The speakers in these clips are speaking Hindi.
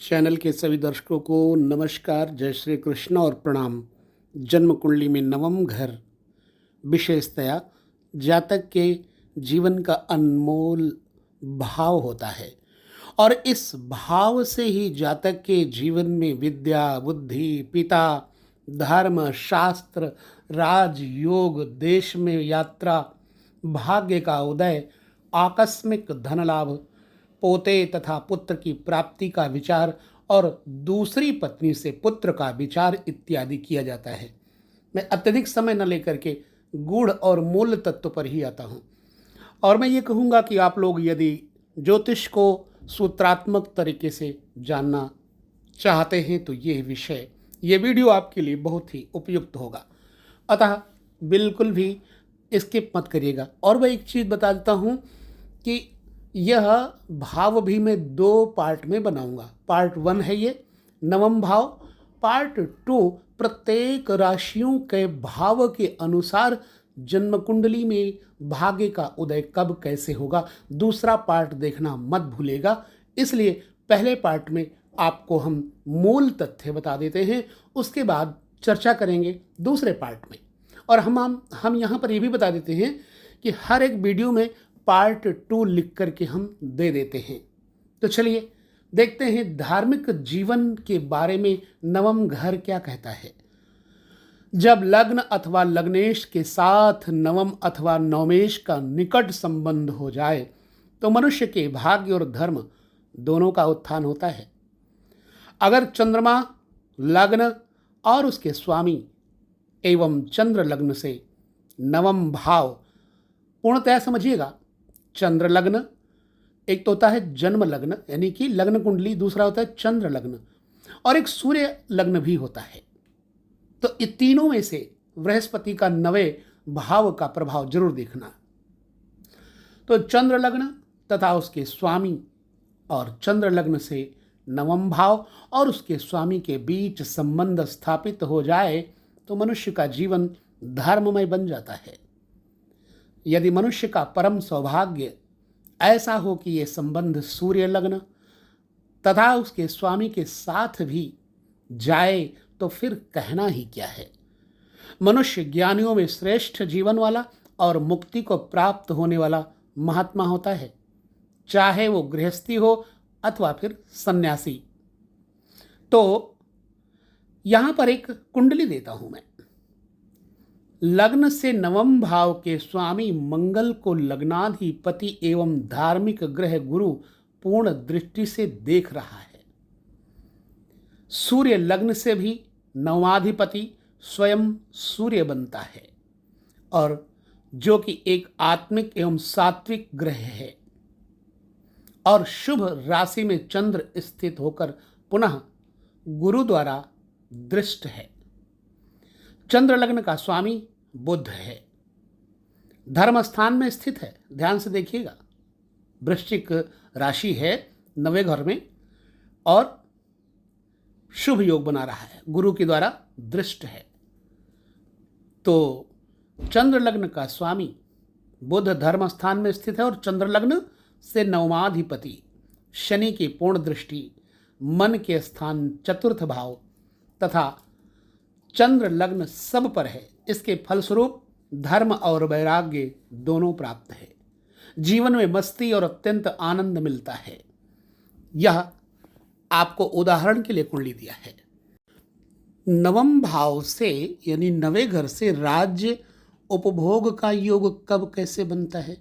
चैनल के सभी दर्शकों को नमस्कार, जय श्री कृष्ण और प्रणाम। जन्म कुंडली में नवम घर विशेषतया जातक के जीवन का अनमोल भाव होता है और इस भाव से ही जातक के जीवन में विद्या, बुद्धि, पिता, धर्म, शास्त्र, राज, योग, देश में यात्रा, भाग्य का उदय, आकस्मिक धन लाभ, पोते तथा पुत्र की प्राप्ति का विचार और दूसरी पत्नी से पुत्र का विचार इत्यादि किया जाता है। मैं अत्यधिक समय न लेकर के गूढ़ और मूल तत्व पर ही आता हूँ और मैं ये कहूँगा कि आप लोग यदि ज्योतिष को सूत्रात्मक तरीके से जानना चाहते हैं तो ये वीडियो आपके लिए बहुत ही उपयुक्त होगा। अतः बिल्कुल भी स्किप मत करिएगा। और मैं एक चीज़ बता देता हूँ कि यह भाव भी मैं 2 पार्ट में बनाऊंगा। पार्ट 1 है ये नवम भाव, पार्ट 2 प्रत्येक राशियों के भाव के अनुसार जन्म कुंडली में भाग्य का उदय कब कैसे होगा। दूसरा पार्ट देखना मत भूलेगा। इसलिए पहले पार्ट में आपको हम मूल तथ्य बता देते हैं, उसके बाद चर्चा करेंगे दूसरे पार्ट में। और हम यहाँ पर ये भी बता देते हैं कि हर एक वीडियो में पार्ट 2 लिख करके हम दे देते हैं। तो चलिए देखते हैं धार्मिक जीवन के बारे में नवम घर क्या कहता है। जब लग्न अथवा लग्नेश के साथ नवम अथवा नवमेश का निकट संबंध हो जाए तो मनुष्य के भाग्य और धर्म दोनों का उत्थान होता है। अगर चंद्रमा लग्न और उसके स्वामी एवं चंद्र लग्न से नवम भाव, पूर्णतः समझिएगा, चंद्र लग्न एक तो होता है जन्म लग्न यानी कि लग्न कुंडली, दूसरा होता है चंद्र लग्न और एक सूर्य लग्न भी होता है। तो ये तीनों में से बृहस्पति का 9वें भाव का प्रभाव जरूर देखना। तो चंद्र लग्न तथा उसके स्वामी और चंद्र लग्न से नवम भाव और उसके स्वामी के बीच संबंध स्थापित हो जाए तो मनुष्य का जीवन धर्ममय बन जाता है। यदि मनुष्य का परम सौभाग्य ऐसा हो कि ये संबंध सूर्य लग्न तथा उसके स्वामी के साथ भी जाए तो फिर कहना ही क्या है। मनुष्य ज्ञानियों में श्रेष्ठ जीवन वाला और मुक्ति को प्राप्त होने वाला महात्मा होता है, चाहे वो गृहस्थी हो अथवा फिर सन्यासी। तो यहां पर एक कुंडली देता हूं मैं। लग्न से नवम भाव के स्वामी मंगल को लग्नाधिपति एवं धार्मिक ग्रह गुरु पूर्ण दृष्टि से देख रहा है। सूर्य लग्न से भी नवाधिपति स्वयं सूर्य बनता है और जो कि एक आत्मिक एवं सात्विक ग्रह है और शुभ राशि में चंद्र स्थित होकर पुनः गुरु द्वारा दृष्ट है। चंद्र लग्न का स्वामी बुध है, धर्म स्थान में स्थित है। ध्यान से देखिएगा, वृश्चिक राशि है 9वें घर में और शुभ योग बना रहा है, गुरु के द्वारा दृष्ट है। तो चंद्र लग्न का स्वामी बुध धर्म स्थान में स्थित है और चंद्र लग्न से नवमाधिपति शनि की पूर्ण दृष्टि मन के स्थान चतुर्थ भाव तथा चंद्र लग्न सब पर है। इसके फलस्वरूप धर्म और वैराग्य दोनों प्राप्त है। जीवन में मस्ती और अत्यंत आनंद मिलता है। यह आपको उदाहरण के लिए कुंडली दिया है। नवम भाव से यानी 9वें घर से राज्य उपभोग का योग कब कैसे बनता है।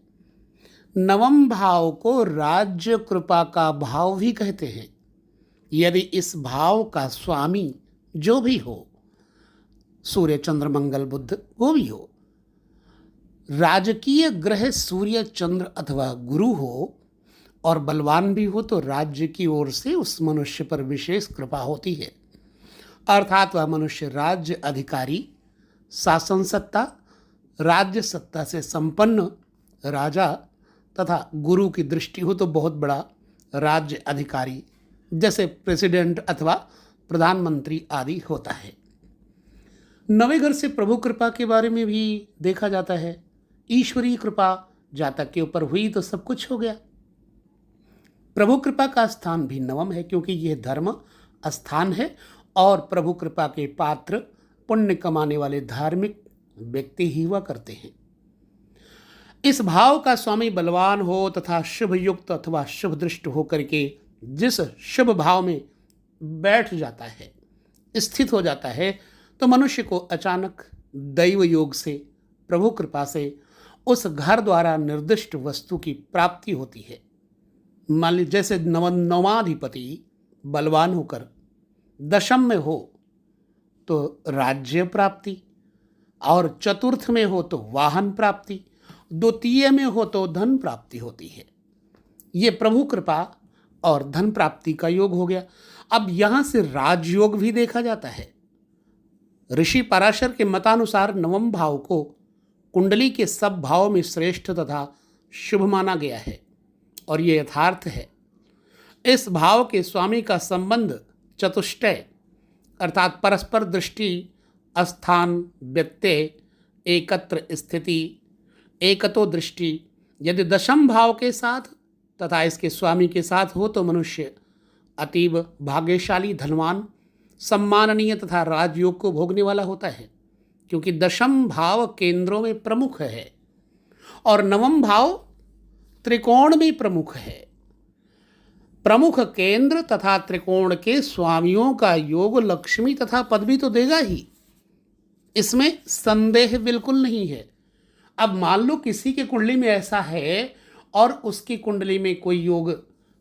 नवम भाव को राज्य कृपा का भाव भी कहते हैं। यदि इस भाव का स्वामी जो भी हो, सूर्य चंद्र मंगल बुध वो भी हो, राजकीय ग्रह सूर्य चंद्र अथवा गुरु हो और बलवान भी हो तो राज्य की ओर से उस मनुष्य पर विशेष कृपा होती है। अर्थात वह मनुष्य राज्य अधिकारी, शासन सत्ता, राज्य सत्ता से संपन्न राजा तथा गुरु की दृष्टि हो तो बहुत बड़ा राज्य अधिकारी जैसे प्रेसिडेंट अथवा प्रधानमंत्री आदि होता है। 9वें घर से प्रभु कृपा के बारे में भी देखा जाता है। ईश्वरीय कृपा जातक के ऊपर हुई तो सब कुछ हो गया। प्रभु कृपा का स्थान भी नवम है, क्योंकि यह धर्म स्थान है और प्रभु कृपा के पात्र पुण्य कमाने वाले धार्मिक व्यक्ति ही हुआ करते हैं। इस भाव का स्वामी बलवान हो तथा शुभ युक्त अथवा शुभ दृष्ट होकर के जिस शुभ भाव में बैठ जाता है, स्थित हो जाता है, तो मनुष्य को अचानक दैव योग से, प्रभु कृपा से उस घर द्वारा निर्दिष्ट वस्तु की प्राप्ति होती है। मान लीजिए जैसे नवाधिपति बलवान होकर दशम में हो तो राज्य प्राप्ति, और चतुर्थ में हो तो वाहन प्राप्ति, द्वितीय में हो तो धन प्राप्ति होती है। ये प्रभु कृपा और धन प्राप्ति का योग हो गया। अब यहां से राजयोग भी देखा जाता है। ऋषि पराशर के मतानुसार नवम भाव को कुंडली के सब भावों में श्रेष्ठ तथा शुभ माना गया है और ये यथार्थ है। इस भाव के स्वामी का संबंध चतुष्टय अर्थात परस्पर दृष्टि, स्थान, व्यत्यय, एकत्र स्थिति, एकतो दृष्टि यदि दशम भाव के साथ तथा इसके स्वामी के साथ हो तो मनुष्य अतीब भाग्यशाली, धनवान, सम्माननीय तथा राजयोग को भोगने वाला होता है, क्योंकि दशम भाव केंद्रों में प्रमुख है और नवम भाव त्रिकोण में प्रमुख है। प्रमुख केंद्र तथा त्रिकोण के स्वामियों का योग लक्ष्मी तथा पदवी तो देगा ही, इसमें संदेह बिल्कुल नहीं है। अब मान लो किसी के कुंडली में ऐसा है और उसकी कुंडली में कोई योग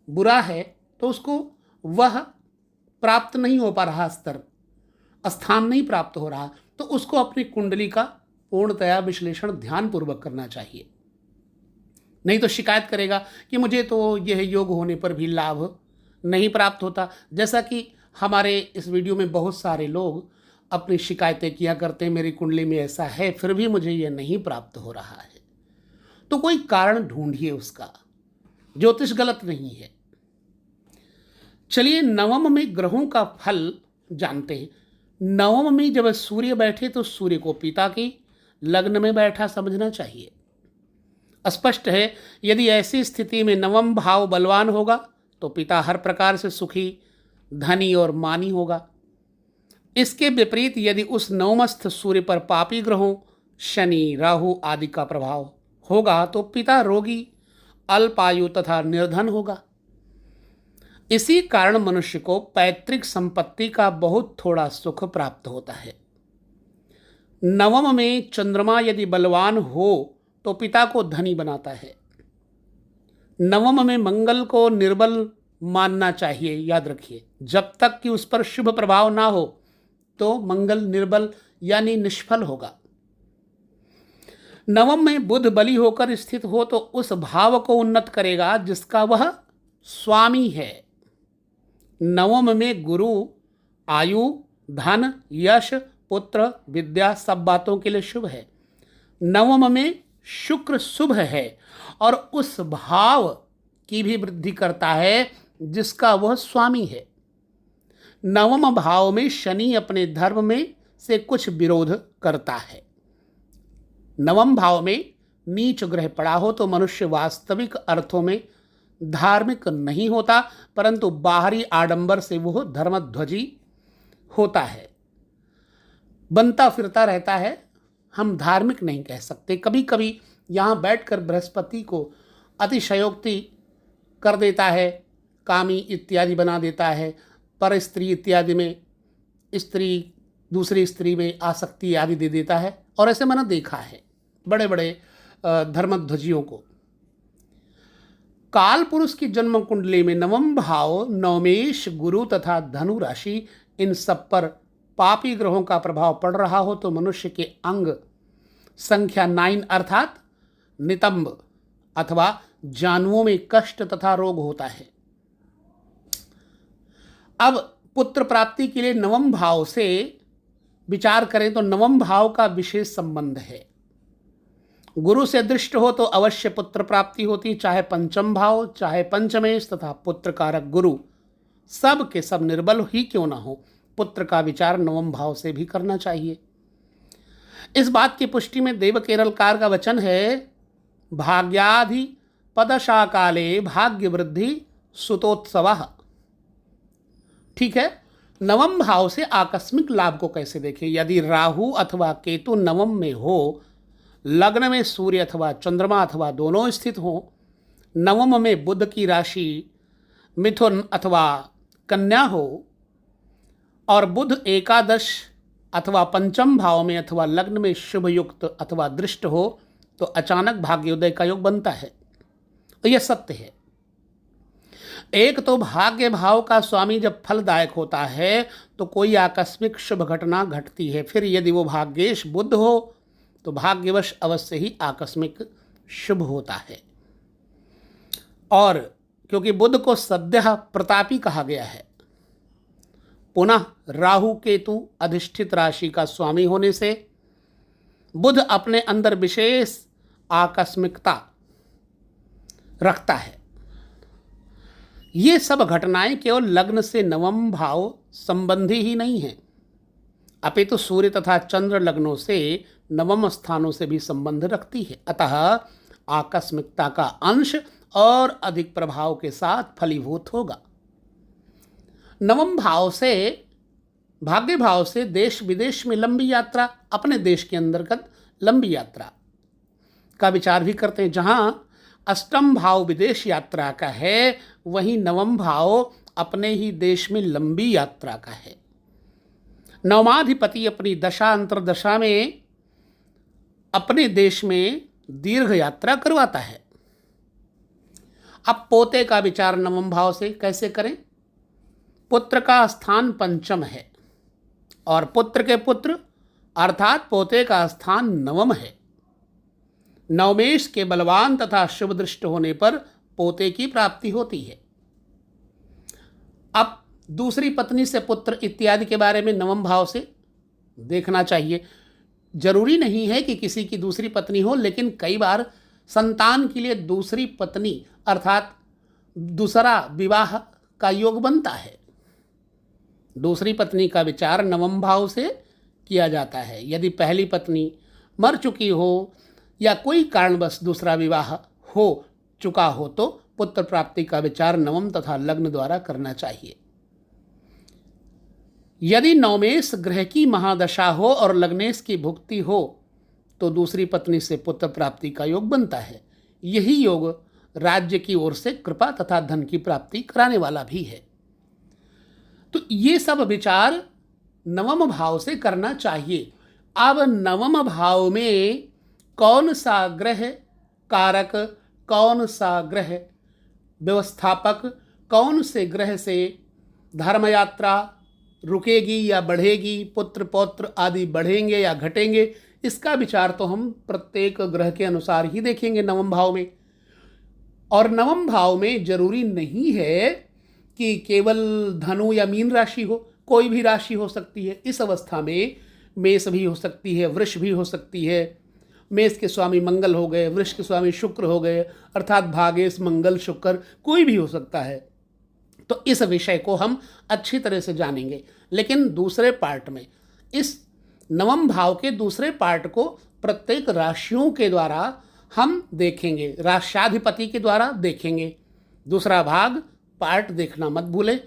बुरा है तो उसको वह प्राप्त नहीं हो पा रहा, स्थान नहीं प्राप्त हो रहा, तो उसको अपनी कुंडली का पूर्णतया विश्लेषण ध्यानपूर्वक करना चाहिए। नहीं तो शिकायत करेगा कि मुझे तो यह योग होने पर भी लाभ नहीं प्राप्त होता। जैसा कि हमारे इस वीडियो में बहुत सारे लोग अपनी शिकायतें किया करते हैं, मेरी कुंडली में ऐसा है फिर भी मुझे यह नहीं प्राप्त हो रहा है। तो कोई कारण ढूंढिए उसका, ज्योतिष गलत नहीं है। चलिए नवम में ग्रहों का फल जानते हैं। नवम में जब सूर्य बैठे तो सूर्य को पिता की लग्न में बैठा समझना चाहिए। स्पष्ट है यदि ऐसी स्थिति में नवम भाव बलवान होगा तो पिता हर प्रकार से सुखी, धनी और मानी होगा। इसके विपरीत यदि उस नवमस्थ सूर्य पर पापी ग्रहों शनि, राहु आदि का प्रभाव होगा तो पिता रोगी, अल्पायु तथा निर्धन होगा। इसी कारण मनुष्य को पैतृक संपत्ति का बहुत थोड़ा सुख प्राप्त होता है। नवम में चंद्रमा यदि बलवान हो तो पिता को धनी बनाता है। नवम में मंगल को निर्बल मानना चाहिए। याद रखिए, जब तक कि उस पर शुभ प्रभाव ना हो तो मंगल निर्बल यानी निष्फल होगा। नवम में बुध बली होकर स्थित हो तो उस भाव को उन्नत करेगा जिसका वह स्वामी है। नवम में गुरु आयु, धन, यश, पुत्र, विद्या सब बातों के लिए शुभ है। नवम में शुक्र शुभ है और उस भाव की भी वृद्धि करता है जिसका वह स्वामी है। नवम भाव में शनि अपने धर्म में से कुछ विरोध करता है। नवम भाव में नीच ग्रह पड़ा हो तो मनुष्य वास्तविक अर्थों में धार्मिक नहीं होता, परंतु बाहरी आडंबर से वह धर्मध्वजी होता है, बनता फिरता रहता है। हम धार्मिक नहीं कह सकते। कभी कभी यहाँ बैठकर बृहस्पति को अतिशयोक्ति कर देता है, कामी इत्यादि बना देता है, पर स्त्री इत्यादि में स्त्री दूसरी स्त्री में आसक्ति आदि दे देता है, और ऐसे मैंने देखा है बड़े बड़े धर्मध्वजियों को। काल पुरुष की जन्म कुंडली में नवम भाव नवमेश, गुरु तथा धनु राशि इन सब पर पापी ग्रहों का प्रभाव पड़ रहा हो तो मनुष्य के अंग संख्या 9 अर्थात नितंब अथवा जानुओं में कष्ट तथा रोग होता है। अब पुत्र प्राप्ति के लिए नवम भाव से विचार करें तो नवम भाव का विशेष संबंध है। गुरु से दृष्ट हो तो अवश्य पुत्र प्राप्ति होती, चाहे पंचम भाव चाहे पंचमेश तथा पुत्र कारक गुरु सब के सब निर्बल ही क्यों ना हो, पुत्र का विचार नवम भाव से भी करना चाहिए। इस बात की पुष्टि में देव केरलकार का वचन है, भाग्याधि पदशा काले भाग्य वृद्धि सुतोत्सवः। ठीक है, नवम भाव से आकस्मिक लाभ को कैसे देखें? यदि राहु अथवा केतु नवम में हो, लग्न में सूर्य अथवा चंद्रमा अथवा दोनों स्थित हो, नवम में बुध की राशि मिथुन अथवा कन्या हो, और बुध एकादश अथवा पंचम भाव में अथवा लग्न में शुभ युक्त अथवा दृष्ट हो, तो अचानक भाग्योदय का योग बनता है। तो यह सत्य है। एक तो भाग्य भाव का स्वामी जब फलदायक होता है तो कोई आकस्मिक शुभ घटना घटती है। फिर यदि वो भाग्येश बुध हो तो भाग्यवश अवश्य ही आकस्मिक शुभ होता है। और क्योंकि बुध को सद्यः प्रतापी कहा गया है, पुनः राहु केतु अधिष्ठित राशि का स्वामी होने से बुध अपने अंदर विशेष आकस्मिकता रखता है। ये सब घटनाएं केवल लग्न से नवम भाव संबंधी ही नहीं हैं, अपितु सूर्य तथा चंद्र लग्नों से नवम स्थानों से भी संबंध रखती है। अतः आकस्मिकता का अंश और अधिक प्रभाव के साथ फलीभूत होगा। नवम भाव से, भाग्य भाव से देश विदेश में लंबी यात्रा, अपने देश के अंतर्गत लंबी यात्रा का विचार भी करते हैं। जहां अष्टम भाव विदेश यात्रा का है, वहीं नवम भाव अपने ही देश में लंबी यात्रा का है। नवमाधिपति अपनी दशा अंतर्दशा में अपने देश में दीर्घ यात्रा करवाता है। अब पोते का विचार नवम भाव से कैसे करें? पुत्र का स्थान पंचम है और पुत्र के पुत्र अर्थात पोते का स्थान नवम है। नवमेश के बलवान तथा शुभ दृष्ट होने पर पोते की प्राप्ति होती है। अब दूसरी पत्नी से पुत्र इत्यादि के बारे में नवम भाव से देखना चाहिए। जरूरी नहीं है कि किसी की दूसरी पत्नी हो, लेकिन कई बार संतान के लिए दूसरी पत्नी अर्थात दूसरा विवाह का योग बनता है। दूसरी पत्नी का विचार नवम भाव से किया जाता है। यदि पहली पत्नी मर चुकी हो या कोई कारणवश दूसरा विवाह हो चुका हो तो पुत्र प्राप्ति का विचार नवम तथा लग्न द्वारा करना चाहिए। यदि नवमेश ग्रह की महादशा हो और लग्नेश की भुक्ति हो तो दूसरी पत्नी से पुत्र प्राप्ति का योग बनता है। यही योग राज्य की ओर से कृपा तथा धन की प्राप्ति कराने वाला भी है। तो ये सब विचार नवम भाव से करना चाहिए। अब नवम भाव में कौन सा ग्रह कारक, कौन सा ग्रह व्यवस्थापक, कौन से ग्रह से धर्म यात्रा रुकेगी या बढ़ेगी, पुत्र पौत्र आदि बढ़ेंगे या घटेंगे, इसका विचार तो हम प्रत्येक ग्रह के अनुसार ही देखेंगे नवम भाव में। और नवम भाव में जरूरी नहीं है कि केवल धनु या मीन राशि हो, कोई भी राशि हो सकती है। इस अवस्था में मेष भी हो सकती है, वृष भी हो सकती है। मेष के स्वामी मंगल हो गए, वृष के स्वामी शुक्र हो गए, अर्थात भागेश मंगल शुक्र कोई भी हो सकता है। तो इस विषय को हम अच्छी तरह से जानेंगे। लेकिन दूसरे पार्ट में, इस नवम भाव के दूसरे पार्ट को प्रत्येक राशियों के द्वारा हम देखेंगे, राष्ट्राधिपति के द्वारा देखेंगे। दूसरा भाग पार्ट देखना मत भूलें।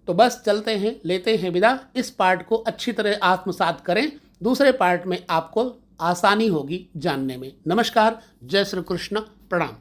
तो बस चलते हैं, लेते हैं विदा। इस पार्ट को अच्छी तरह आत्मसात करें, दूसरे पार्ट में आपको आसानी होगी जानने में। नमस्कार, जय श्री कृष्ण, प्रणाम।